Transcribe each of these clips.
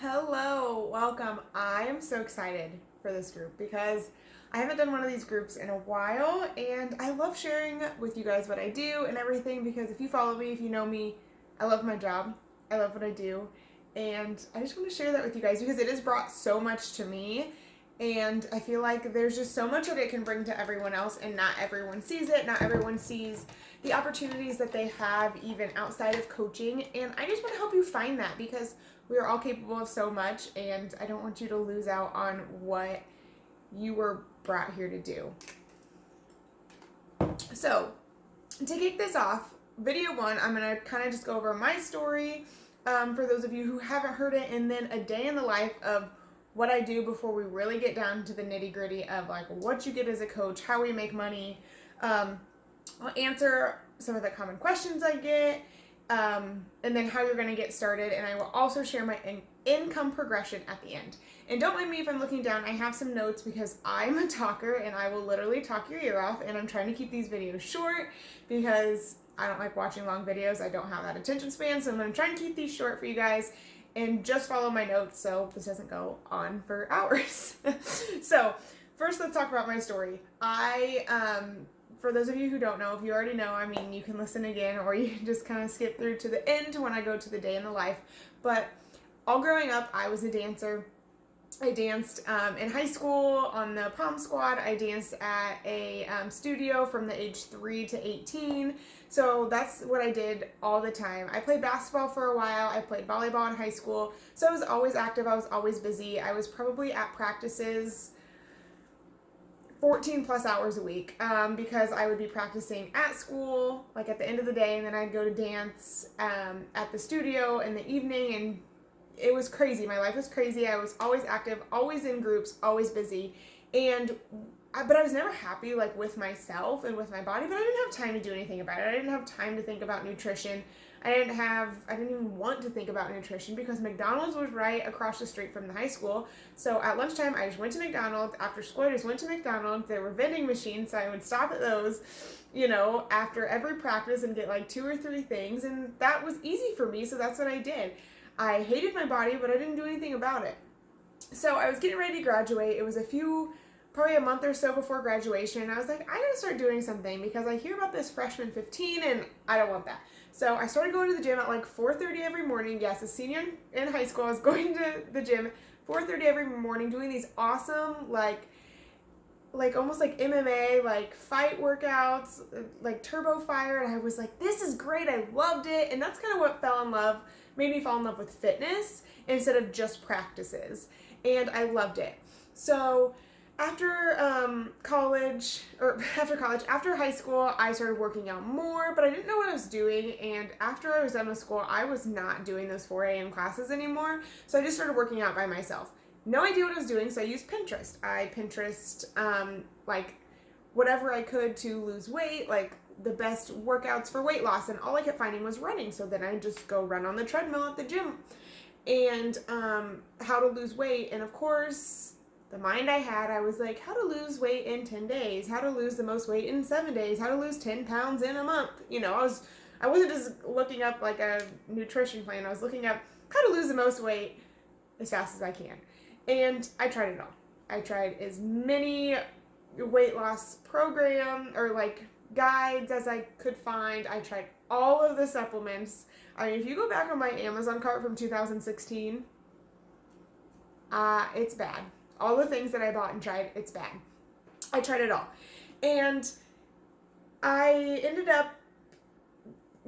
Hello, welcome. I am so excited for this group because I haven't done one of these groups in a while and I love sharing with you guys what I do and everything because if you follow me, if you know me, I love my job. I love what I do. And I just want to share that with you guys because it has brought so much to me. And I feel like there's just so much that it can bring to everyone else, and not everyone sees it. Not everyone sees the opportunities that they have, even outside of coaching. And I just want to help you find that because we are all capable of so much, and I don't want you to lose out on what you were brought here to do. So, to kick this off, video one, I'm going to kind of just go over my story for those of you who haven't heard it, and then a day in the life of what I do before we really get down to the nitty gritty of like what you get as a coach, how we make money. I'll answer some of the common questions I get, and then how you're going to get started. And I will also share my income progression at the end. And don't mind me if I'm looking down. I have some notes because I'm a talker and I will literally talk your ear off. And I'm trying to keep these videos short because I don't like watching long videos. I don't have that attention span. So I'm going to try and keep these short for you guys and just follow my notes so this doesn't go on for hours. So first, let's talk about my story. For those of you who don't know, if you already know, I mean, you can listen again or you can just kind of skip through to the end when I go to the day in the life. But all growing up, I was a dancer. I danced in high school on the prom squad. I danced at a studio from the age 3 to 18. So that's what I did all the time. I played basketball for a while. I played volleyball in high school. So I was always active. I was always busy. I was probably at practices 14 plus hours a week because I would be practicing at school, like at the end of the day, and then I'd go to dance at the studio in the evening, and it was crazy. My life was crazy. I was always active, always in groups, always busy, but I was never happy like with myself and with my body, but I didn't have time to do anything about it. I didn't have time to think about nutrition. I didn't even want to think about nutrition because McDonald's was right across the street from the high school. So at lunchtime, I just went to McDonald's. After school, I just went to McDonald's. There were vending machines, so I would stop at those, after every practice and get like 2 or 3 things. And that was easy for me, so that's what I did. I hated my body, but I didn't do anything about it. So I was getting ready to graduate. It was probably a month or so before graduation. And I was like, I gotta start doing something because I hear about this freshman 15 and I don't want that. So I started going to the gym at like 4:30 every morning. Yes, a senior in high school, I was going to the gym 4:30 every morning doing these awesome, like almost like MMA, like fight workouts, like Turbo Fire. And I was like, this is great. I loved it. And that's kind of what made me fall in love with fitness instead of just practices. And I loved it. So after after high school, I started working out more, but I didn't know what I was doing. And after I was done with school, I was not doing those 4 a.m. classes anymore. So I just started working out by myself. No idea what I was doing, so I used Pinterest. I Pinterest like whatever I could to lose weight, like the best workouts for weight loss, and all I kept finding was running. So then I just go run on the treadmill at the gym, and how to lose weight. And of course, the mind I had, I was like, how to lose weight in 10 days, how to lose the most weight in 7 days, how to lose 10 pounds in a month. I wasn't just looking up like a nutrition plan. I was looking up how to lose the most weight as fast as I can. And I tried it all. I tried as many weight loss program or like guides as I could find. I tried all of the supplements. I mean, if you go back on my Amazon cart from 2016, it's bad. All the things that I bought and tried, it's bad. I tried it all. And I ended up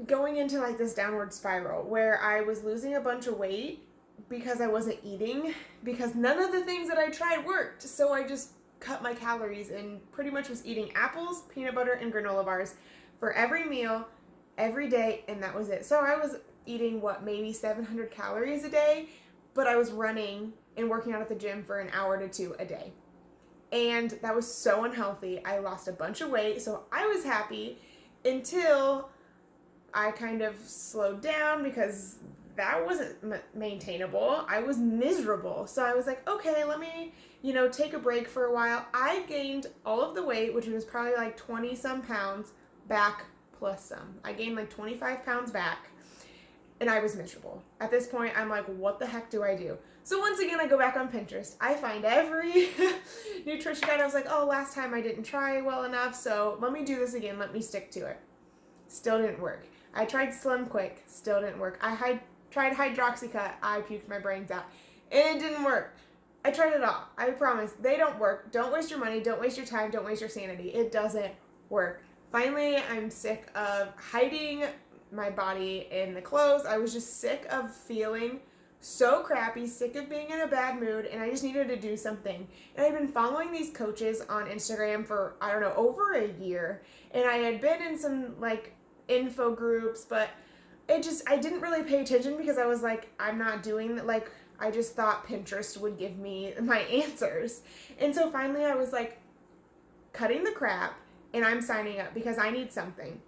going into like this downward spiral where I was losing a bunch of weight because I wasn't eating, because none of the things that I tried worked. So I just cut my calories and pretty much was eating apples, peanut butter, and granola bars for every meal, every day, and that was it. So I was eating, maybe 700 calories a day, but I was running and working out at the gym for an hour to 2 a day. And that was so unhealthy. I lost a bunch of weight, so I was happy until I kind of slowed down because that wasn't maintainable. I was miserable. So I was like, okay, let me, take a break for a while. I gained all of the weight, which was probably like 20 some pounds back plus some. I gained like 25 pounds back. and I was miserable. At this point, I'm like, what the heck do I do? So once again, I go back on Pinterest. I find every nutrition guide. I was like, oh, last time I didn't try well enough, so let me do this again. Let me stick to it. Still didn't work. I tried Slim Quick. Still didn't work. I tried Hydroxycut. I puked my brains out. It didn't work. I tried it all. I promise. They don't work. Don't waste your money. Don't waste your time. Don't waste your sanity. It doesn't work. Finally, I'm sick of hiding my body in the clothes. I was just sick of feeling so crappy, sick of being in a bad mood, and I just needed to do something. And I've been following these coaches on Instagram for, I don't know, over a year. And I had been in some like info groups, but I didn't really pay attention because I was like, I'm not doing like, I just thought Pinterest would give me my answers. And so finally I was like, cutting the crap, and I'm signing up because I need something.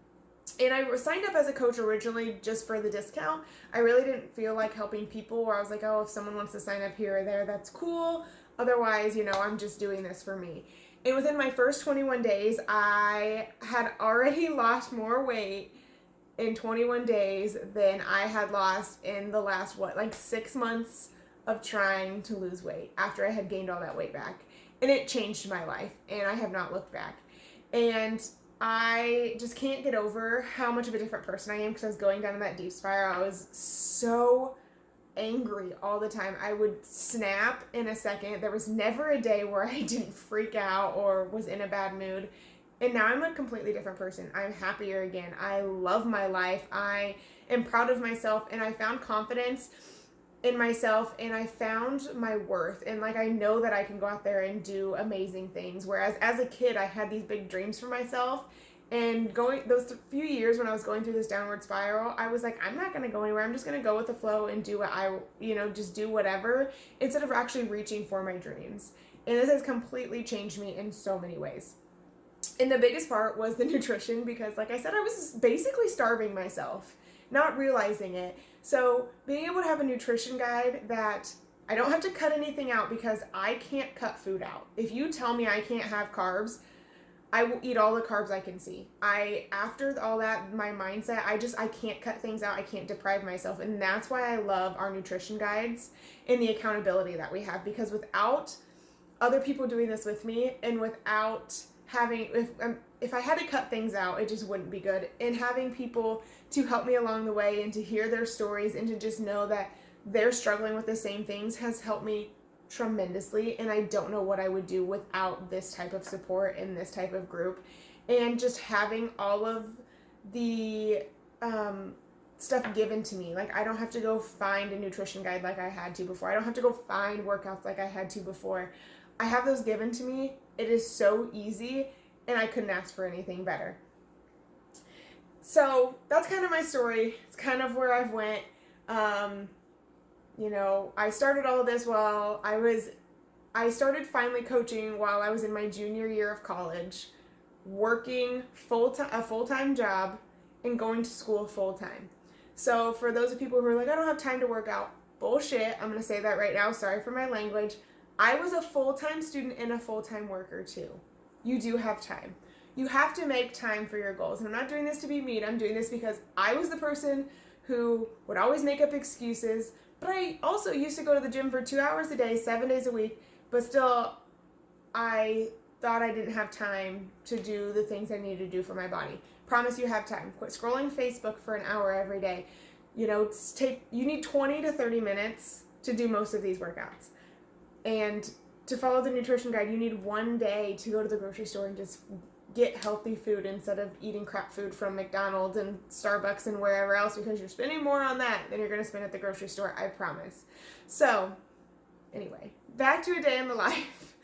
And I signed up as a coach originally just for the discount. I really didn't feel like helping people, where I was like, oh, if someone wants to sign up here or there, that's cool. Otherwise, I'm just doing this for me. And within my first 21 days, I had already lost more weight in 21 days than I had lost in the last, 6 months of trying to lose weight after I had gained all that weight back. And it changed my life, and I have not looked back. And I just can't get over how much of a different person I am, because I was going down in that deep spiral. I was so angry all the time. I would snap in a second. There was never a day where I didn't freak out or was in a bad mood. And now I'm a completely different person. I'm happier again. I love my life. I am proud of myself, and I found confidence in myself, and I found my worth, and I know that I can go out there and do amazing things. Whereas as a kid, I had these big dreams for myself, and those few years when I was going through this downward spiral, I was like, I'm not going to go anywhere. I'm just going to go with the flow and do what just do whatever, instead of actually reaching for my dreams. And this has completely changed me in so many ways. And the biggest part was the nutrition, because like I said, I was basically starving myself, not realizing it. So being able to have a nutrition guide that I don't have to cut anything out, because I can't cut food out. If you tell me I can't have carbs, I will eat all the carbs I can see. After all that, my mindset, I can't cut things out. I can't deprive myself. And that's why I love our nutrition guides and the accountability that we have, because without other people doing this with me, and without having, if I had to cut things out, it just wouldn't be good. And having people to help me along the way, and to hear their stories, and to just know that they're struggling with the same things, has helped me tremendously. And I don't know what I would do without this type of support and this type of group. And just having all of the stuff given to me. I don't have to go find a nutrition guide like I had to before. I don't have to go find workouts like I had to before. I have those given to me. It is so easy, and I couldn't ask for anything better. So that's kind of my story. It's kind of where I've went. I started all of this while I started finally coaching while I was in my junior year of college, working a full-time job and going to school full-time. So for those of people who are like, I don't have time to work out, bullshit. I'm going to say that right now. Sorry for my language. I was a full-time student and a full-time worker too. You do have time. You have to make time for your goals. And I'm not doing this to be mean. I'm doing this because I was the person who would always make up excuses. But I also used to go to the gym for 2 hours a day, 7 days a week. But still, I thought I didn't have time to do the things I needed to do for my body. Promise you have time. Quit scrolling Facebook for an hour every day. You need 20 to 30 minutes to do most of these workouts. And to follow the nutrition guide, you need 1 day to go to the grocery store and just get healthy food instead of eating crap food from McDonald's and Starbucks and wherever else, because you're spending more on that than you're going to spend at the grocery store, I promise. So, anyway, back to a day in the life.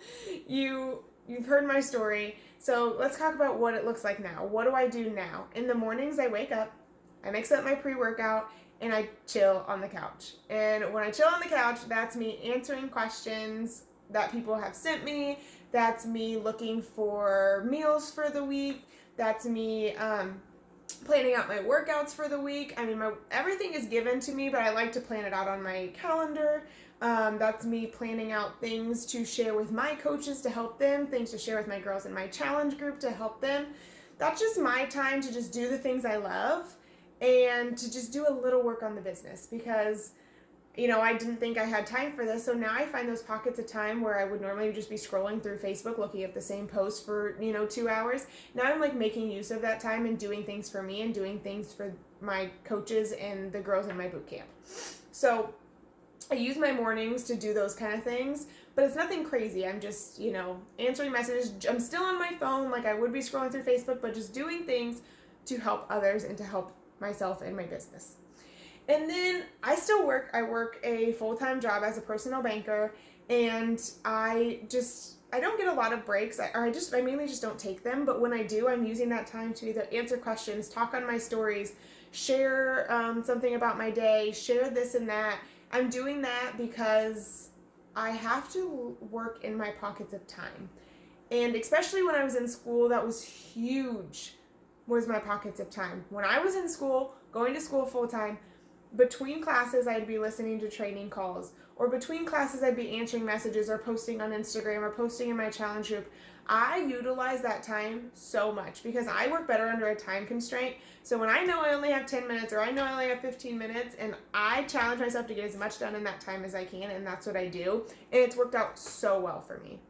You've heard my story, so let's talk about what it looks like now. What do I do now? In the mornings, I wake up, I mix up my pre-workout, and I chill on the couch. And when I chill on the couch, that's me answering questions that people have sent me. That's me looking for meals for the week. That's me planning out my workouts for the week. I mean, everything is given to me, but I like to plan it out on my calendar. That's me planning out things to share with my coaches to help them, things to share with my girls in my challenge group to help them. That's just my time to just do the things I love and to just do a little work on the business because, you know, I didn't think I had time for this. So now I find those pockets of time where I would normally just be scrolling through Facebook looking at the same post for, 2 hours. Now I'm like making use of that time and doing things for me and doing things for my coaches and the girls in my boot camp. So I use my mornings to do those kind of things, but it's nothing crazy. I'm just, answering messages. I'm still on my phone like I would be scrolling through Facebook, but just doing things to help others and to help myself and my business. And then I still work. I work a full-time job as a personal banker, and I don't get a lot of breaks. I mainly just don't take them, but when I do, I'm using that time to either answer questions, talk on my stories, share something about my day, share this and that. I'm doing that because I have to work in my pockets of time. And especially when I was in school, that was huge, was my pockets of time. When I was in school, going to school full-time, between classes, I'd be listening to training calls, or between classes, I'd be answering messages or posting on Instagram or posting in my challenge group. I utilize that time so much because I work better under a time constraint. So when I know I only have 10 minutes or I know I only have 15 minutes, and I challenge myself to get as much done in that time as I can, and that's what I do. And it's worked out so well for me.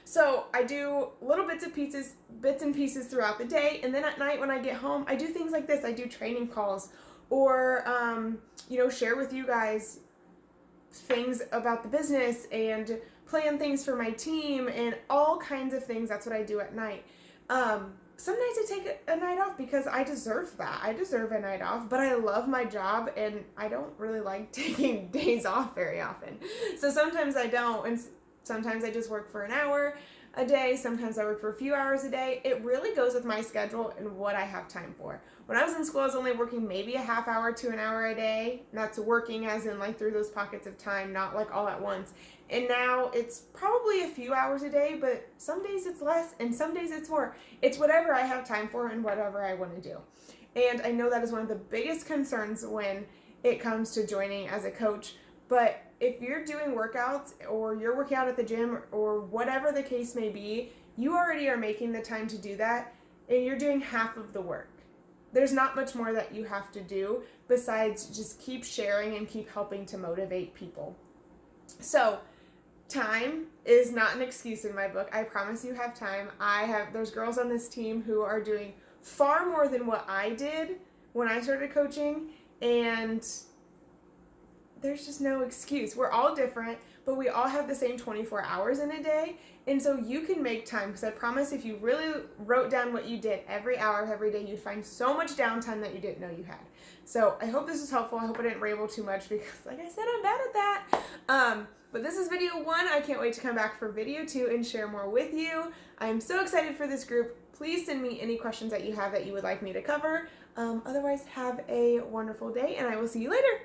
So I do little bits and pieces throughout the day, and then at night when I get home, I do things like this. I do training calls, or share with you guys things about the business and plan things for my team and all kinds of things. That's what I do at night. Some nights I take a night off because I deserve that. I deserve a night off, but I love my job and I don't really like taking days off very often. So sometimes I don't, and sometimes I just work for an hour a day. Sometimes I work for a few hours a day. It really goes with my schedule and what I have time for. When I was in school, I was only working maybe a half hour to an hour a day. And that's working as in like through those pockets of time, not like all at once. And now it's probably a few hours a day, but some days it's less and some days it's more. It's whatever I have time for and whatever I want to do. And I know that is one of the biggest concerns when it comes to joining as a coach. But if you're doing workouts or you're working out at the gym or whatever the case may be, you already are making the time to do that and you're doing half of the work. There's not much more that you have to do besides just keep sharing and keep helping to motivate people. So time is not an excuse in my book. I promise you have time. There's girls on this team who are doing far more than what I did when I started coaching, and there's just no excuse. We're all different, but we all have the same 24 hours in a day. And so you can make time, because I promise if you really wrote down what you did every hour of every day, you'd find so much downtime that you didn't know you had. So I hope this was helpful. I hope I didn't ramble too much because, like I said, I'm bad at that. But this is video 1. I can't wait to come back for video 2 and share more with you. I'm so excited for this group. Please send me any questions that you have that you would like me to cover. Otherwise, have a wonderful day, and I will see you later.